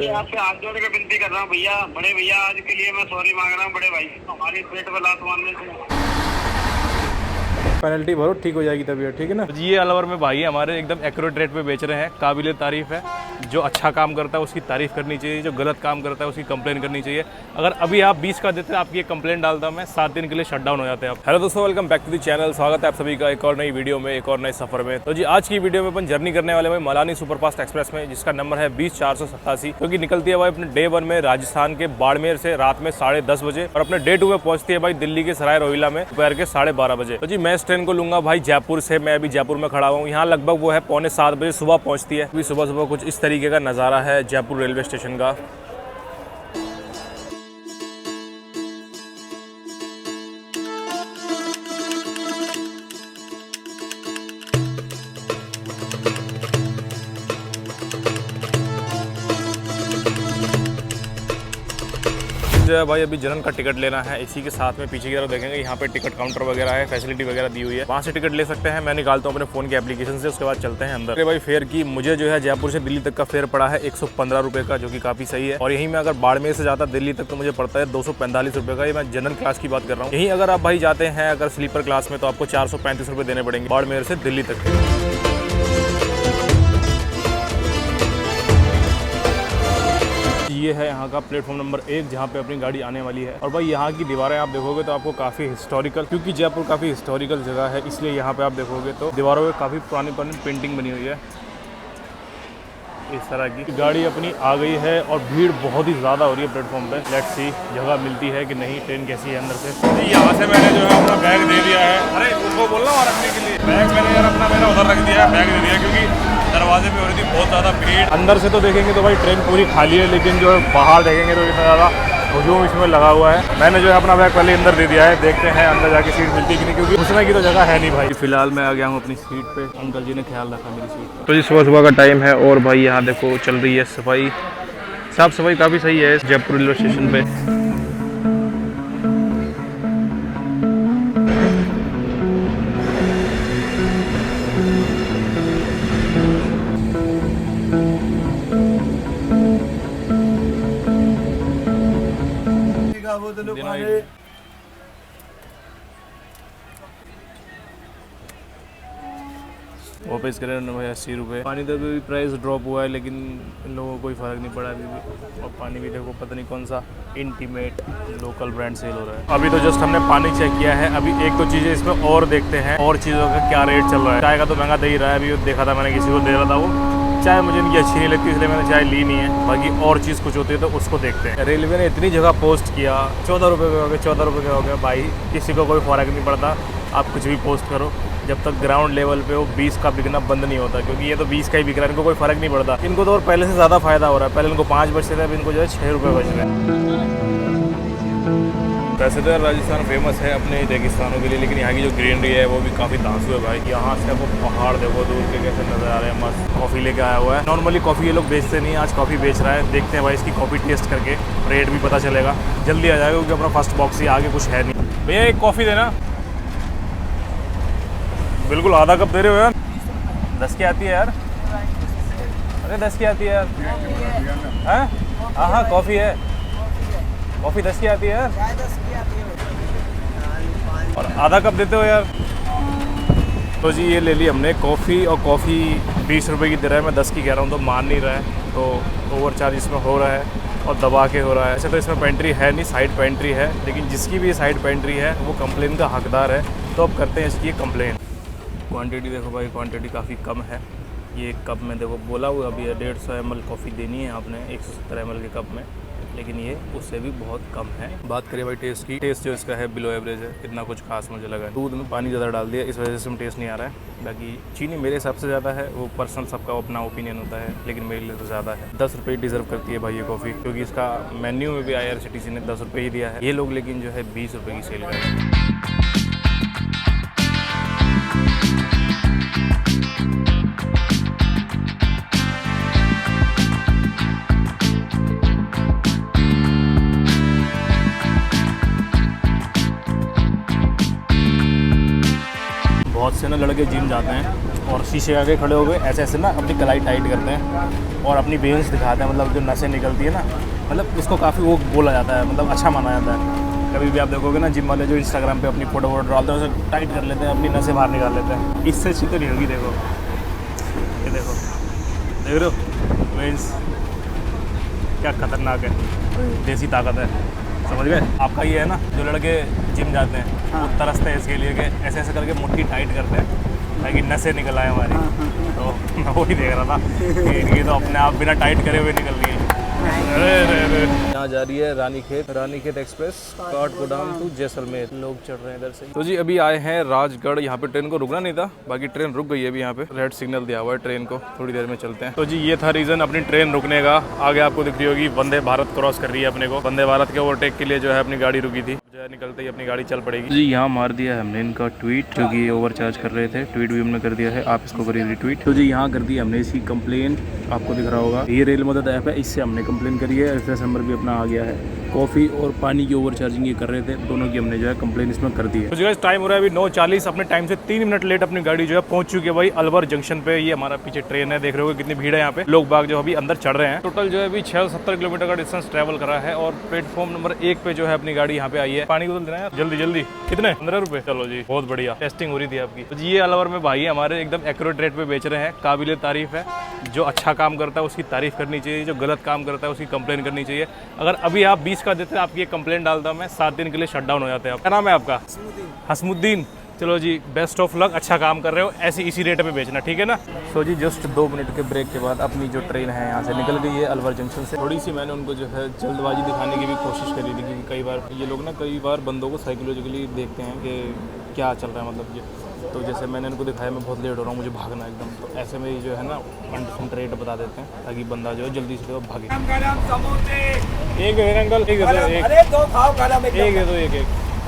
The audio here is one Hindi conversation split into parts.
आपसे हाथ जोड़ के विनती कर रहा हूँ भैया, बड़े भैया, आज के लिए मैं सॉरी मांग रहा हूँ बड़े भाई, हमारी पेट पे लात मारने से। पेनल्टी भरो, ठीक हो जाएगी तबीयत, ठीक है ना जी। ये अलवर में भाई हमारे एकदम एक्यूरेट रेट पे बेच रहे हैं, काबिल तारीफ है। जो अच्छा काम करता है उसकी तारीफ करनी चाहिए, जो गलत काम करता है उसकी कंप्लेन करनी चाहिए। अगर अभी आप 20 का देते हैं, आपकी एक कंप्लेन डालता मैं 7 दिन के लिए शट डाउन हो जाते हैं आप। हेलो दोस्तों, welcome back to the channel. स्वागत है आप सभी का एक और नई वीडियो में, एक और नए सफर में। तो जी आज की वीडियो में अपन जर्नी करने वाले भाई मलानी सुपरफास्ट एक्सप्रेस में, जिसका नंबर है 20487, क्योंकि निकलती है भाई अपने डे 1 में राजस्थान के बाड़मेर से रात में 10:30 बजे, और अपने डे 2 में पहुंचती है भाई दिल्ली के सराय रोहिला में दोपहर के 12:30 बजे। तो जी मैं इस ट्रेन को लूंगा भाई जयपुर से। मैं अभी जयपुर में खड़ा हूँ, यहाँ लगभग वो है 6:45 बजे सुबह पहुंचती है। अभी सुबह सुबह कुछ इस तरीके का नज़ारा है जयपुर रेलवे स्टेशन का। जो है भाई अभी जनरल का टिकट लेना है, इसी के साथ में पीछे की तरफ देखेंगे यहाँ पे टिकट काउंटर वगैरह है, फैसिलिटी वगैरह दी हुई है, वहाँ से टिकट ले सकते हैं। मैं निकालता हूँ अपने फोन के एप्लीकेशन से, उसके बाद चलते हैं अंदर। अरे भाई फेयर की मुझे जो है जयपुर से दिल्ली तक का फेयर पड़ा है 115 रुपये का, जो कि काफी सही है। और यहीं में अगर बाड़मेर से जाता दिल्ली तक तो मुझे पड़ता है 245 रुपये का। ये मैं जनरल क्लास की बात कर रहा हूँ। यहीं अगर आप भाई जाते हैं अगर स्लीपर क्लास में, तो आपको 435 रुपये देने पड़ेंगे बाड़मेर से दिल्ली तक। ये है यहाँ का प्लेटफॉर्म नंबर 1, जहाँ पे अपनी गाड़ी आने वाली है। और भाई यहाँ की दीवारें आप देखोगे तो आपको काफ़ी हिस्टोरिकल, क्योंकि जयपुर काफ़ी हिस्टोरिकल जगह है, इसलिए यहाँ पे आप देखोगे तो दीवारों पे काफ़ी पुरानी पुरानी पेंटिंग बनी हुई है। इस तरह की गाड़ी अपनी आ गई है और भीड़ बहुत ही ज़्यादा हो रही है प्लेटफॉर्म पे। लेट्स सी जगह मिलती है कि नहीं, ट्रेन कैसी है अंदर से। यहाँ से मैंने जो है अपना बैग दे दिया है। अरे उनको बोलना और रखने के लिए बैग मैंने यार अपना मैंने उधर रख दिया है, बैग दे दिया, क्योंकि दरवाजे पे हो रही थी बहुत ज़्यादा भीड़। अंदर से तो देखेंगे तो भाई ट्रेन पूरी खाली है, लेकिन जो है बाहर देखेंगे तो इतना ज़्यादा हुजूम इसमें लगा हुआ है। मैंने जो है अपना बैग पहले अंदर दे दिया है, देखते हैं अंदर जाके सीट मिलती कि नहीं, क्योंकि घुसने की तो जगह है नहीं भाई। फिलहाल मैं आ गया हूँ अपनी सीट पे, अंकल जी ने ख्याल रखा मेरी सीट। तो जी सुबह सुबह का टाइम है और भाई यहाँ देखो चल रही है सफाई, साफ सफाई काफ़ी सही है जयपुर रेलवे स्टेशन पे। वापस करें भाई 80 रुपये। पानी तो भी प्राइस ड्रॉप हुआ है, लेकिन इन लोगों को कोई फ़र्क नहीं पड़ा अभी भी। और पानी भी देखो पता नहीं कौन सा इंटीमेट लोकल ब्रांड सेल हो रहा है। अभी तो जस्ट हमने पानी चेक किया है। अभी एक दो चीज़ें इसमें और देखते हैं, और चीज़ों का क्या रेट चल रहा है। चाय का तो महंगा दे ही रहा है, अभी देखा था मैंने, किसी को दे रहा था वो चाय, मुझे इनकी अच्छी नहीं लगती इसलिए मैंने चाय ली नहीं है। बाकी और चीज़ कुछ होती है तो उसको देखते हैं। रेलवे ने इतनी जगह पोस्ट किया, 14 रुपये के हो गए, 14 रुपये के हो गए। भाई किसी को कोई फ़र्क नहीं पड़ता, आप कुछ भी पोस्ट करो, जब तक ग्राउंड लेवल पे वो 20 का बिकना बंद नहीं होता, क्योंकि ये तो 20 का ही बिक रहा है, इनको कोई फ़र्क नहीं पड़ता। इनको तो और पहले से ज़्यादा फ़ायदा हो रहा है। पहले इनको 5 बचते थे, अब इनको जो है 6 रुपये बच रहे हैं। वैसे तो राजस्थान फेमस है अपने रेगिस्तानों के लिए, लेकिन यहाँ की जो ग्रीनरी है वो भी काफ़ी धांसू है भाई। यहाँ से आपको पहाड़ देखो दूर के कैसे नज़र आ रहे हैं, मस्त। कॉफ़ी लेके आया हुआ है। नॉर्मली कॉफ़ी ये लोग बेचते नहीं, आज कॉफ़ी बेच रहा है। देखते हैं भाई इसकी कॉफ़ी टेस्ट करके, रेट भी पता चलेगा। जल्दी आ जाएगा क्योंकि अपना फर्स्ट बॉक्स ही आगे कुछ है नहीं। भैया एक कॉफ़ी देना, बिल्कुल आधा कप दे रहे हो यार। 10 की आती है यार, अरे 10 की आती है यार। हाँ कॉफ़ी है, कॉफ़ी 10 की आती है यार, और आधा कप देते हो यार। तो जी ये ले ली हमने कॉफ़ी, और कॉफ़ी 20 रुपये की दे रहा है, मैं 10 की कह रहा हूँ तो मान नहीं रहा है, तो ओवर चार्ज इसमें हो रहा है और दबा के हो रहा है। ऐसे तो इसमें पेंट्री है नहीं, साइड पेंट्री है, लेकिन जिसकी भी साइड पेंट्री है वो कंप्लेन का हकदार है। तो अब करते हैं इसकी कंप्लेन। क्वांटिटी देखो भाई, क्वांटिटी काफ़ी कम है। ये कप में देखो बोला हुआ अभी 150 ml कॉफ़ी देनी है आपने 170 ml के कप में, लेकिन ये उससे भी बहुत कम है। बात करें भाई टेस्ट की, टेस्ट जो इसका है बिलो एवरेज है, इतना कुछ खास मुझे लगा। दूध में पानी ज़्यादा डाल दिया, इस वजह से टेस्ट नहीं आ रहा है। बाकी चीनी मेरे हिसाब से ज़्यादा है, वो पर्सनल सबका अपना ओपिनियन होता है, लेकिन मेरे लिए तो ज़्यादा है। 10 रुपये डिज़र्व करती है भाई ये कॉफ़ी, क्योंकि इसका मेन्यू में भी IRCTC ने 10 रुपये ही दिया है। ये लोग लेकिन जो है 20 रुपये की सेल करें। इससे ना लड़के जिम जाते हैं और शीशे आगे खड़े हो गए ऐसे ऐसे ना अपनी कलाई टाइट करते हैं और अपनी वेन्स दिखाते हैं, मतलब जो नसें निकलती है ना, मतलब इसको काफ़ी वो बोला जाता है, मतलब अच्छा माना जाता है। कभी भी आप देखोगे ना जिम वाले जो इंस्टाग्राम पे अपनी फोटो वोटो डालते हैं उसे टाइट कर लेते हैं, अपनी नसें बाहर निकाल लेते हैं। इससे अच्छी तो नहीं होगी। देखो ये देखो, देख रहे हो वेन्स, क्या खतरनाक है, देसी ताकत है, समझ गए। आपका ये है ना, जो लड़के जिम जाते हैं वो तरसते हैं इसके लिए कि ऐसे ऐसे करके मुट्ठी टाइट करते हैं ताकि नसें निकल आए हमारी। तो मैं वही देख रहा था कि इनकी तो अपने आप बिना टाइट करे हुए निकल रही है। यहाँ जा रही है रानीखेत एक्सप्रेस काठगोदाम टू जैसलमेर। लोग चढ़ रहे हैं इधर से। तो जी अभी आए हैं राजगढ़। यहाँ पे ट्रेन को रुकना नहीं था, बाकी ट्रेन रुक गई है अभी। यहाँ पे रेड सिग्नल दिया हुआ है ट्रेन को, थोड़ी देर में चलते हैं। तो जी ये था रीज़न अपनी ट्रेन रुकने का। आगे आपको दिख रही होगी वंदे भारत क्रॉस कर रही है अपने को। वंदे भारत के ओवरटेक के लिए जो है अपनी गाड़ी रुकी थी, जो है निकलते ही अपनी गाड़ी चल पड़ेगी। जी यहाँ मार दिया है हमने इनका ट्वीट, जो कि ओवरचार्ज कर रहे थे। ट्वीट भी हमने कर दिया है, आप इसको करिए रिट्वीट। तो जी यहाँ कर दिया हमने इसकी कंप्लेन, आपको दिख रहा होगा ये रेल मदद ऐप है, इससे हमने कंप्लेन करी है। रेफरेंस नंबर भी अपना आ गया है। कॉफ़ी और पानी की ओवर चार्जिंग ये कर रहे थे, दोनों की हमने जो है कंप्लेन इसमें कर दी है। तो जो टाइम हो रहा है अभी 9:40, अपने टाइम से 3 मिनट लेट अपनी गाड़ी जो है पहुंच चुकी है भाई अलवर जंक्शन पे। ये हमारा पीछे ट्रेन है, देख रहे हो कितनी भीड़ है यहाँ पे। लोग बाग जो अभी अंदर चढ़ रहे हैं। टोटल जो है अभी 670 किलोमीटर का डिस्टेंस ट्रैवल करा है और प्लेटफॉर्म नंबर 1 पे जो है अपनी गाड़ी यहाँ पे आई है। पानी को देना है जल्दी जल्दी। कितने? 15 रुपए। चलो जी बहुत बढ़िया, टेस्टिंग हो रही थी आपकी। तो ये अलवर में भाई हमारे एकदम एक्यूरेट रेट पे बेच रहे हैं, काबिल तारीफ है। जो अच्छा काम करता है उसकी तारीफ करनी चाहिए, जो गलत काम करता है उसकी कंप्लेन करनी चाहिए। अगर अभी आप 20 का देते हैं, आपकी कंप्लेंट डालता मैं 7 दिन के लिए शट डाउन हो जाते हैं। क्या नाम है आपका? हसमुद्दीन। चलो जी बेस्ट ऑफ लक, अच्छा काम कर रहे हो, ऐसी इसी रेट पे बेचना, ठीक है ना। सो जी जस्ट 2 मिनट के ब्रेक के बाद अपनी जो ट्रेन है यहाँ से निकल गई है अलवर जंक्शन से। थोड़ी सी मैंने उनको जो है जल्दबाजी दिखाने की भी कोशिश करी थी, क्योंकि कई बार ये लोग ना बंदों को साइकोलॉजिकली देखते हैं कि क्या चल रहा है, मतलब ये। तो जैसे मैंने इनको दिखाया मैं बहुत लेट हो रहा हूँ, मुझे भागना एकदम, तो ऐसे में जो है ना 1% रेट बता देते हैं ताकि बंदा जो है जल्दी से भागे। एक दे दो अंकल, एक दे दो, एक दे दो, एक।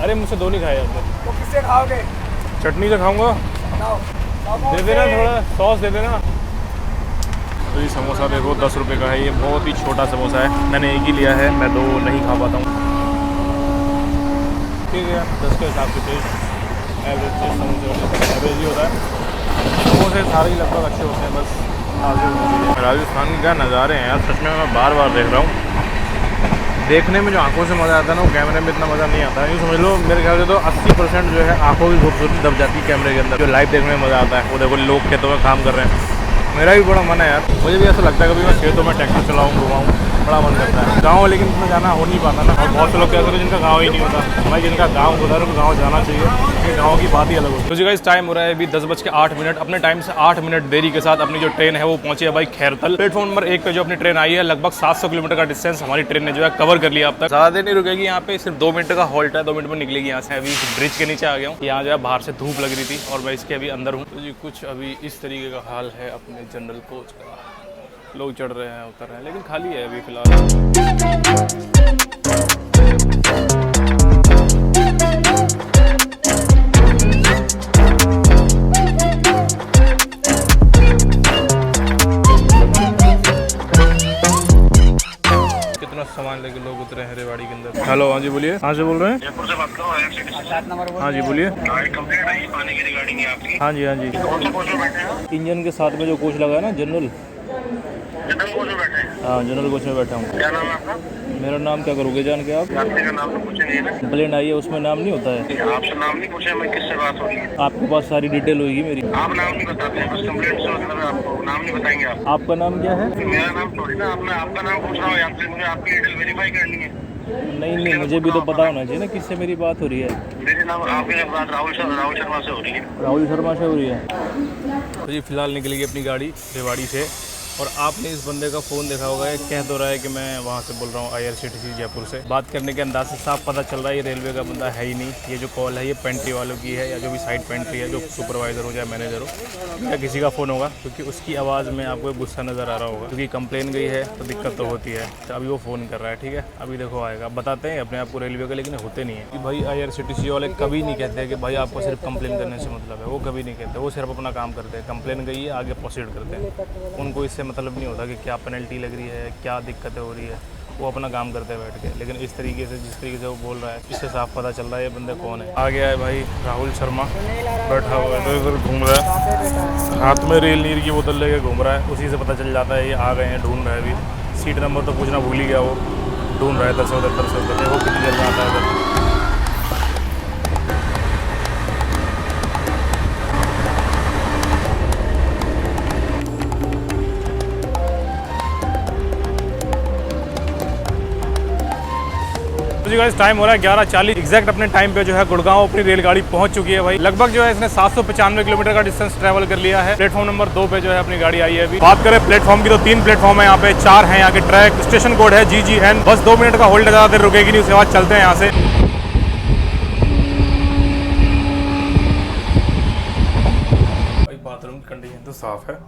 अरे मुझसे 2 नहीं खाए जाते। तो किससे खाओगे? चटनी से खाऊंगा। दे देना, थोड़ा सॉस दे देना। तो ये समोसा देखो 10 रुपये का है, ये बहुत ही छोटा समोसा है, मैंने एक ही लिया है, मैं 2 नहीं खा पाता हूँ। ठीक है 10 के हिसाब से टेस्ट एवरेज टेस्ट समोसे एवरेज ही होता है। समोसे सारे ही लगभग अच्छे होते हैं, बस राजस्थान के क्या नज़ारे हैं यार, सच में मैं बार बार देख रहा हूँ। देखने में जो आंखों से मज़ा आता है ना, वो कैमरे में इतना मज़ा नहीं आता है। यूँ समझ लो मेरे ख्याल से तो 80% जो है आंखों की खूबसूरती दब जाती है कैमरे के अंदर। जो लाइव देखने में मज़ा आता है वो देखो, लोग खेतों में काम कर रहे हैं। मेरा भी बड़ा मन है यार, मुझे भी ऐसा लगता है कभी मैं खेतों में ट्रैक्टर चलाऊँ, घुमाऊँ, बड़ा मन करता है। गाँव लेकिन इतना जाना हो नहीं पाता ना, और बहुत से लोग कहते हैं जिनका गाँव ही नहीं होता। भाई जिनका गाँव होता है उनको गाँव जाना चाहिए, क्योंकि गाँव की बात ही अलग होती है। तो जी गाइस टाइम हो रहा है अभी 10:08। अपने टाइम से 8 मिनट देरी के साथ अपनी जो ट्रेन है वो पहुंची है भाई खैरतल। प्लेटफॉर्म नंबर 1 पे जो अपनी ट्रेन आई है, लगभग 700 किलोमीटर का डिस्टेंस हमारी ट्रेन ने जो है कवर कर लिया अब तक। ज़्यादा देर नहीं रुकेगी यहाँ पे, सिर्फ 2 मिनट का हॉल्ट है, 2 मिनट में निकलेगी यहाँ से। अभी ब्रिज के नीचे आ गया हूँ, यहाँ जो है बाहर से धूप लग रही थी और मैं इसके अभी अंदर हूँ। तो जी कुछ अभी इस तरीके का हाल है अपने जनरल कोच का। लोग चढ़ रहे हैं, उतर रहे हैं, लेकिन खाली है अभी फिलहाल। सामान लेके लोग उतरे हैं रेवाड़ी के अंदर। हेलो, हाँ जी बोलिए, कहाँ से बोल रहे हैं? जयपुर से बात करो, हाँ जी बोलिए। गाड़ी कंप्लीट आई, पानी की रिगार्डिंग है आपकी। हाँ जी हाँ जी। कौन सा कोच में बैठे हैं? इंजन के साथ में जो कोच लगा है ना, जनरल कोच में बैठे हैं? हाँ जनरल कोच में बैठा हूँ। क्या नाम है आपका? मेरा नाम क्या करोगे जान के आप? यात्री का नाम तो पूछेंगे ना। कंप्लेंट आई है उसमें नाम नहीं होता है। आपसे नाम नहीं पूछे, मैं किससे बात हो रही है? आपके पास सारी डिटेल होगी मेरी। आप नाम नहीं बताते हैं, बस कंप्लेंट से मतलब आपको नाम नहीं बताएंगे आप। आपका नाम क्या है? मेरा नाम थोड़ी ना, मैं आपका नाम पूछ रहा हूँ यात्री, मुझे आपकी डिटेल वेरीफाई करनी है। नहीं, मुझे भी तो पता होना चाहिए ना किससे मेरी बात हो रही है। मेरे नाम आपकी बात राहुल शर्मा से हो रही है। राहुल शर्मा से हो रही है। तो जी फिलहाल निकलेगी अपनी गाड़ी रेवाड़ी से, और आपने इस बंदे का फ़ोन देखा होगा, ये कह तो रहा है कि मैं वहाँ से बोल रहा हूँ IRCTC जयपुर से। बात करने के अंदाज से साफ पता चल रहा है ये रेलवे का बंदा है ही नहीं। ये जो कॉल है ये पेंट्री वालों की है, या जो भी साइड पेंट्री है, जो सुपरवाइज़र हो या मैनेजर हो या किसी का फ़ोन होगा, क्योंकि उसकी आवाज़ में आपको गुस्सा नज़र आ रहा होगा, क्योंकि कंप्लेन गई है तो दिक्कत तो होती है। तो अभी वो फ़ोन कर रहा है, ठीक है, अभी देखो आएगा। बताते हैं अपने आप को रेलवे का, लेकिन होते नहीं है कि भाई IRCTC वाले कभी नहीं कहते कि भाई आपको सिर्फ कंप्लेन करने से मतलब है, वो कभी नहीं कहते। वो सिर्फ अपना काम करते हैं, कंप्लेन गई है आगे प्रोसीड करते हैं। उनको इससे मतलब नहीं होता कि क्या पेनल्टी लग रही है, क्या दिक्कतें हो रही है, वो अपना काम करते हैं बैठ के। लेकिन इस तरीके से जिस तरीके से वो बोल रहा है, इससे साफ पता चल रहा है ये बंदे कौन है। आ गया है भाई राहुल शर्मा, बैठा हुआ है, इधर घूम रहा है, हाथ में रेल नीर की बोतल लेके घूम रहा है। उसी से पता चल जाता है ये आ गए हैं, ढूंढ रहा है अभी। सीट नंबर तो पूछना भूल ही गया, वो ढूंढ रहा है 10 उधर 10 उधर, वो कितनी जल्द आता है इधर। जी गाइस टाइम हो रहा है 11:40 एग्जैक्ट। अपने टाइम पे जो है गुड़गांव अपनी रेलगाड़ी पहुंच चुकी है भाई। लगभग जो है इसने 795 किलोमीटर का डिस्टेंस ट्रैवल कर लिया है। प्लेटफॉर्म नंबर 2 पे जो है अपनी गाड़ी आई है अभी। बात करें प्लेटफॉर्म की तो 3 प्लेटफॉर्म है यहाँ पे, 4 है यहाँ के ट्रैक। स्टेशन कोड है GGN। बस 2 मिनट का होल्ड, ज़्यादा देर रुकेगी नहीं, उसके बाद चलते हैं यहाँ से। भाई बाथरूम की कंडीशन तो साफ है,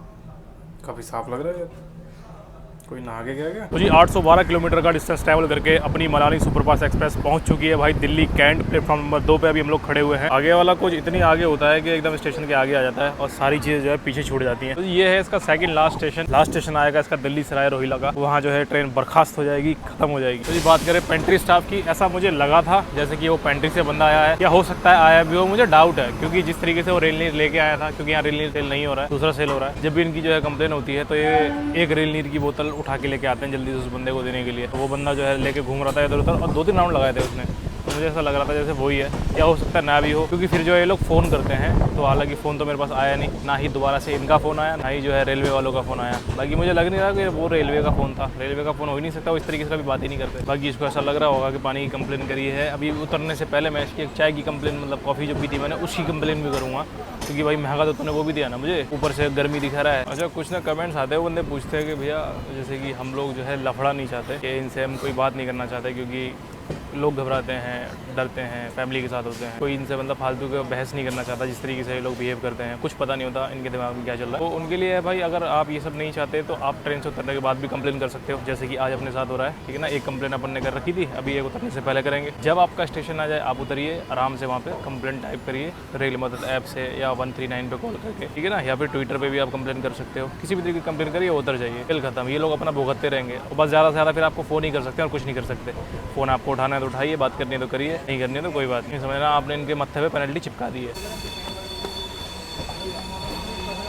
काफ़ी साफ लग रहा है। कोई नहा के गया क्या? तो जी 812 किलोमीटर का डिस्टेंस ट्रैवल करके अपनी मलानी सुपरफास्ट एक्सप्रेस पहुंच चुकी है भाई दिल्ली कैंट। प्लेटफॉर्म नंबर 2 पे अभी हम लोग खड़े हुए हैं। आगे वाला कुछ इतनी आगे होता है कि एकदम स्टेशन के आगे आ जाता है और सारी चीज़ें जो है पीछे छूट जाती हैं। तो ये है इसका second last station. Last station आएगा इसका दिल्ली सराय रोहिला का। वहाँ जो है ट्रेन बर्खास्त हो जाएगी, खत्म हो जाएगी। तो जी बात करें पेंट्री स्टाफ की, ऐसा मुझे लगा था जैसे कि वो पेंट्री से बंदा आया है, या हो सकता है आया भी हो, मुझे डाउट है। क्योंकि जिस तरीके से वो रेल नीर लेके आया था, क्योंकि यहाँ रेल नीर सेल नहीं हो रहा है, दूसरा सेल हो रहा है। जब भी इनकी जो है कंप्लेन होती है तो ये एक रेल नीर की बोतल उठा के लेके आते हैं जल्दी से उस बंदे को देने के लिए। तो वो बंदा जो है लेके घूम रहा था इधर उधर और 2-3 राउंड लगाए थे उसने। तो मुझे ऐसा लग रहा था जैसे वही है, या हो सकता है ना भी हो। क्योंकि फिर जो है ये लोग फ़ोन करते हैं, तो हालांकि फ़ोन तो मेरे पास आया नहीं, ना ही दोबारा से इनका फ़ोन आया, ना ही जो है रेलवे वालों का फ़ोन आया। बाकी मुझे लग नहीं रहा कि वो रेलवे का फ़ोन था। रेलवे का फ़ोन हो ही नहीं सकता, वो इस तरीके से कभी बात ही नहीं करते। बाकी इसको ऐसा लग रहा होगा कि पानी की कंप्लेन करी है। अभी उतरने से पहले मैं इसकी एक चाय की कंप्लेन, मतलब कॉफ़ी जो पी थी मैंने, उसकी कंप्लेन भी करूँगा। क्योंकि भाई महंगा तो तूने वो भी दिया ना मुझे, ऊपर से गर्मी दिखा रहा है। अच्छा कुछ ना कमेंट्स आते हैं, वो बंदे पूछते हैं कि भैया जैसे कि हम लोग जो है लफड़ा नहीं चाहते, कि इनसे हम कोई बात नहीं करना चाहते क्योंकि लोग घबराते हैं, डरते हैं, फैमिली के साथ होते हैं, कोई इनसे मतलब फालतू का बहस नहीं करना चाहता। जिस तरीके से ये लोग बिहेव करते हैं, कुछ पता नहीं होता इनके दिमाग में क्या चल रहा है। तो उनके लिए है भाई, अगर आप ये सब नहीं चाहते तो आप ट्रेन से उतरने के बाद भी कंप्लेन कर सकते हो, जैसे कि आज अपने साथ हो रहा है। ठीक है ना, एक कंप्लेन अपन ने कर रखी थी, अभी एक उतरने से पहले करेंगे। जब आपका स्टेशन आ जाए आप उतरिए, आराम से वहाँ पे कंप्लेन टाइप करिए रेल मदद ऐप से या 139 पे कॉल करके, ठीक है ना, या फिर ट्विटर पे भी आप कंप्लेन कर सकते हो। किसी भी तरीके की कंप्लेन करिए, उतर जाइए, खेल खत्म। ये लोग अपना भुगतते रहेंगे और बस ज़्यादा से ज़्यादा फिर आपको फ़ोन ही कर सकते हैं और कुछ नहीं कर सकते। फ़ोन आपको उठाना है तो उठाइए, बात करनी है तो करिए, नहीं करनी है तो कोई बात नहीं। समझना, आपने इनके मत्थे पे पेनल्टी चिपका दी है।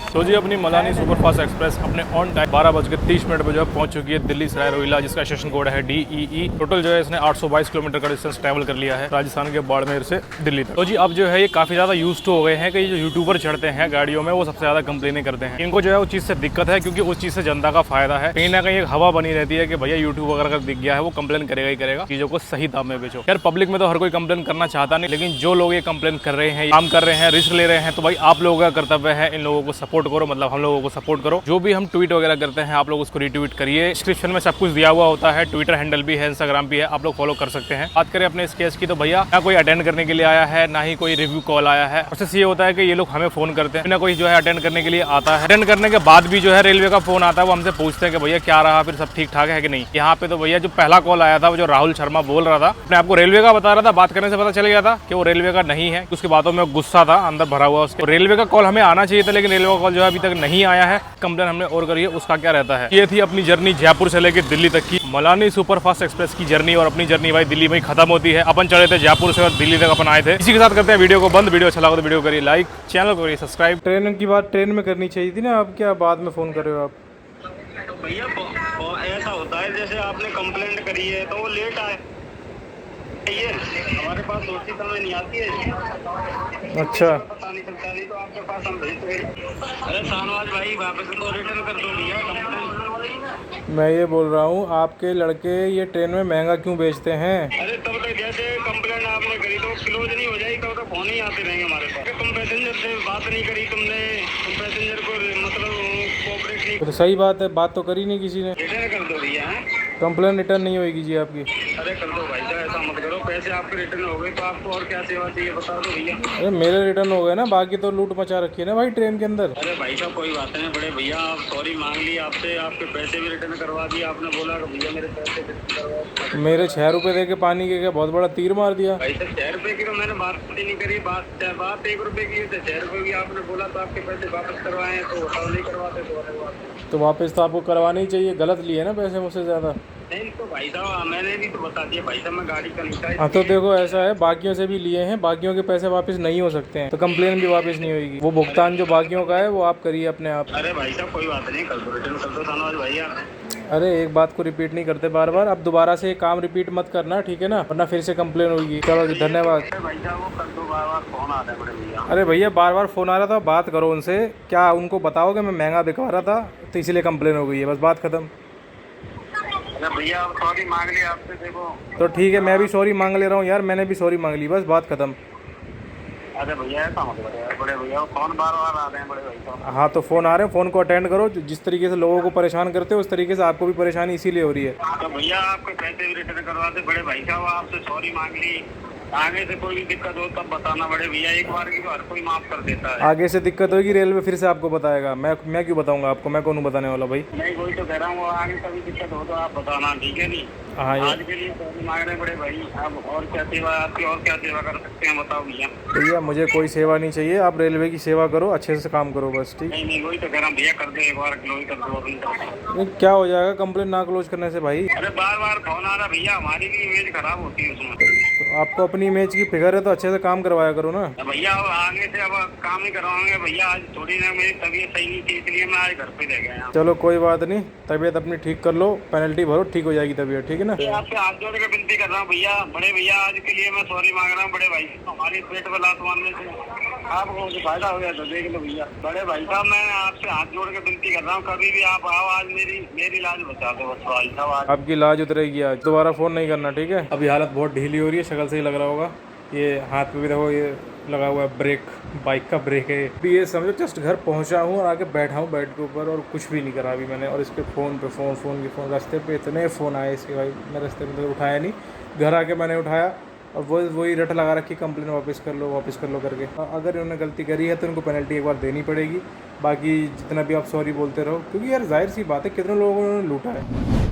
तो जी अपनी मलानी सुपरफास्ट एक्सप्रेस अपने ऑन टाइम 12:30 पर जो है पहुंच चुकी है दिल्ली सराय रोहिला, जिसका स्टेशन कोड है DEE। टोटल जो है इसने 822 किलोमीटर का डिस्टेंस ट्रैवल कर लिया है राजस्थान के बाड़मेर से दिल्ली तक। तो जी अब जो है ये काफ़ी ज़्यादा यूज टू हो गए हैं कि ये जो यूट्यूबर चढ़ते हैं गाड़ियों में वो सबसे ज़्यादा कंप्लेनें करते हैं। इनको जो है उस चीज़ से दिक्कत है क्योंकि उस चीज़ से जनता का फायदा है। कहीं ना कहीं एक हवा बनी रहती है कि भैया यूट्यूब अगर दिख गया है वो कंप्लेन करेगा ही करेगा, चीज़ों को सही दाम में बेचो। यार पब्लिक में तो हर कोई कंप्लेन करना चाहता नहीं, लेकिन जो लोग ये कंप्लेन कर रहे हैं, काम कर रहे हैं, रिस्क ले रहे हैं, तो भाई आप लोगों का कर्तव्य है इन लोगों को सपोर्ट करो, मतलब हम लोगों को सपोर्ट करो। जो भी हम ट्वीट वगैरह करते हैं आप लोग उसको रीट्वीट करिए। डिस्क्रिप्शन में सब कुछ दिया हुआ होता है, ट्विटर हैंडल भी है, इंस्टाग्राम भी है, आप लोग फॉलो कर सकते हैं। बात करें अपने इस केस की तो भैया ना कोई अटेंड करने के लिए आया है, ना ही कोई रिव्यू कॉल आया है। प्रोसेस ये होता है कि ये लोग हमें फोन करते हैं, ना कोई जो है अटेंड करने के लिए आता है। अटेंड करने के बाद भी जो है रेलवे का फोन आता है, वो हमसे पूछते हैं कि भैया क्या रहा, फिर सब ठीक ठाक है कि नहीं। यहाँ पे तो भैया जो पहला कॉल आया था वो जो राहुल शर्मा बोल रहा था, अपने आपको रेलवे का बता रहा था, बात करने से पता चल गया था कि वो रेलवे का नहीं है। उसकी बातों में गुस्सा था अंदर भरा हुआ उसके। रेलवे का कॉल हमें आना चाहिए था, लेकिन रेलवे का कॉल जो है अभी तक नहीं आया है। कंप्लेन हमने और करिए, उसका क्या रहता है। ये थी अपनी जर्नी जयपुर से लेकर दिल्ली तक की, मलानी सुपरफास्ट एक्सप्रेस की जर्नी। और अपनी जर्नी भाई दिल्ली में खत्म होती है। अपन चले थे जयपुर से और दिल्ली तक अपन आए थे। इसी के साथ करते हैं वीडियो को बंद। वीडियो अच्छा लगा तो वीडियो करिए लाइक, चैनल को करिए सब्सक्राइब। ट्रेन की बात ट्रेन में करनी चाहिए थी ना, आप क्या बाद में फ़ोन कर रहे हो आप? भैया ऐसा होता है जैसे आपने कंप्लेंट करी है तो वो लेट आए, ये हमारे पास रोटी समय नहीं आती है। अच्छा पता नहीं चलता, नहीं तो आपके पास हम भेज देंगे। अरे शाहनवाज भाई वापस तो रिटर्न कर दो भैया कंप्लेंट। मैं ये बोल रहा हूँ आपके लड़के ये ट्रेन में महंगा क्यों बेचते हैं? अरे तब तक जैसे कंप्लेंट आपने करी तो क्लोज नहीं हो जाएगी, तब तक फोन ही आते रहेंगे हमारे पास। तुम पैसेंजर से बात नहीं करी तुमने, तुम पैसेंजर को मतलब कोऑपरेट नहीं। तो सही बात है, बात तो करी नहीं किसी ने। रिटर्न कर दो भैया। कंप्लेन रिटर्न नहीं होगी जी आपकी। अरे कर दो भाई साहब, ऐसा मत करो। पैसे आपके रिटर्न हो गए तो आपको और क्या सेवा चाहिए बता दो भैया। अरे मेरे रिटर्न हो गए ना, बाकी तो लूट मचा रखी है ना भाई ट्रेन के अंदर। अरे भाई साहब कोई बात नहीं बड़े भैया, आप सॉरी मांग ली आपसे, आपके पैसे भी रिटर्न करवा दिए। आपने बोला कि भैया मेरे पैसे रिटर्न करवाओ। मेरे 6 रुपये दे के पानी के क्या बहुत बड़ा तीर मार दिया भाई साहब 6 रुपये की तो मैंने बात नहीं करी, बात 1 रुपये की है। 6 रुपये की आपने बोला तो आपके पैसे वापस करवाए, तो बताओ नहीं करवाते तो तो वापस तो आपको करवाना ही चाहिए, गलत लिए ना पैसे मुझसे ज़्यादा। नहीं तो भाई साहब मैंने भी तो बता दिया भाई साहब, मैं गाड़ी का नहीं था। हाँ तो देखो ऐसा है, बाकियों से भी लिए हैं, बाकियों के पैसे वापस नहीं हो सकते हैं, तो कंप्लेन भी वापस नहीं होगी। वो भुगतान जो बाकियों का है वो आप करिए अपने आप। अरे भाई साहब कोई बात नहीं, कल तो रिटर्न कर दो थाना वाले भैया। अरे एक बात को रिपीट नहीं करते बार बार, अब दोबारा से काम रिपीट मत करना, ठीक है ना, वरना फिर से कंप्लेन होगी। चलो जी धन्यवाद। अरे भाई साहब वो कर दो, बार बार फोन आ रहा है बड़े भैया। अरे भैया बार बार फ़ोन आ रहा था, बात करो उनसे, क्या उनको बताओ कि मैं महंगा दिखा रहा था तो इसलिए कंप्लेन हो गई है, बस बात ख़त्म। अरे भैया अब सॉरी मांग लिया आपसे, देखो। तो ठीक है, मैं भी सॉरी मांग ले रहा हूँ यार, मैंने भी सॉरी मांग ली, बस बात ख़त्म। अरे भैया ऐसा मत करो यार, बड़े भैया फोन बार बार आ रहे हैं बड़े भाई साहब। हाँ तो फ़ोन आ रहे हैं, फ़ोन को अटेंड करो। जिस तरीके से लोगों को परेशान करते हो उस तरीके से आपको भी परेशानी इसीलिए हो रही है। तो भैया आपके पैसे भी रिटर्न करवाते बड़े भाई साहब, आपसे सॉरी मांग ली। आगे से कोई भी दिक्कत हो तब बताना बड़े भैया, एक बार की तो हर कोई माफ कर देता है। आगे से दिक्कत होगी, रेलवे फिर से आपको बताएगा, मैं क्यों बताऊंगा आपको, मैं कौन हूँ बताने वाला भाई। नहीं वही तो कह रहा हूँ, आगे कभी दिक्कत हो तो आप बताना, ठीक है नहीं। हाँ ये आज के लिए सॉरी मांग रहे हैं बड़े भाई। अब और क्या सेवा आपकी, और क्या सेवा कर सकते हैं बताओ भैया। भैया मुझे कोई सेवा नहीं चाहिए, आप रेलवे की सेवा करो, अच्छे से काम करो बस, ठीक। नहीं नहीं वही तो कह रहा हूँ भैया, कर दो एक बार क्लोज कर दो अभी। नहीं, क्या हो जाएगा कंप्लेन ना क्लोज करने से भाई। अरे बार बार फोन आ रहा भैया, हमारी भी इमेज खराब होती है उसमें। तो आपको अपनी इमेज की फिक्र है तो अच्छे से काम करवाया करो ना। अब भैया अब आगे से अब काम ही करवाएंगे भैया। आज थोड़ी ना मेरी तबीयत सही नहीं थी, इसलिए मैं आज घर पे रह गया। चलो कोई बात नहीं, तबीयत अपनी ठीक कर लो, पेनल्टी भरो, ठीक हो जाएगी तबीयत, ठीक है ना। ये आपसे हाथ जोड़ के विनती कर रहा हूँ भैया, बड़े भैया आज के लिए मैं सॉरी मांग रहा हूँ बड़े भाई। हमारी पेट में लात मारने से आपको कुछ फायदा हो गया तो देख लो भैया। बड़े भाई साहब मैं आपसे हाथ जोड़ के विनती कर रहा हूँ, कभी भी आप आओ, आज मेरी लाज बचा दो बस भाई साहब। आज आपकी लाज उतरेगी, आज दोबारा फ़ोन नहीं करना, ठीक है। अभी हालत बहुत ढीली हो रही है, शक्ल से ही लग रहा होगा। ये हाथ पे भी देखो, ये लगा हुआ है ब्रेक, बाइक का ब्रेक है। अभी ये समझो जस्ट घर पहुंचा हूँ और आके बैठा हूँ बेड के ऊपर, और कुछ भी नहीं करा अभी मैंने। और इसके फ़ोन पे फ़ोन रास्ते पे इतने फ़ोन आए इसके भाई, मैं रास्ते में तो उठाया नहीं, घर आके मैंने उठाया और वही रट लगा रखी, कंप्लेन वापस कर लो करके। अगर इन्होंने गलती करी है तो इनको पेनल्टी एक बार देनी पड़ेगी। बाकी जितना भी आप सॉरी बोलते रहो, क्योंकि यार जाहिर सी बात है कितने लोगों ने लूटा है।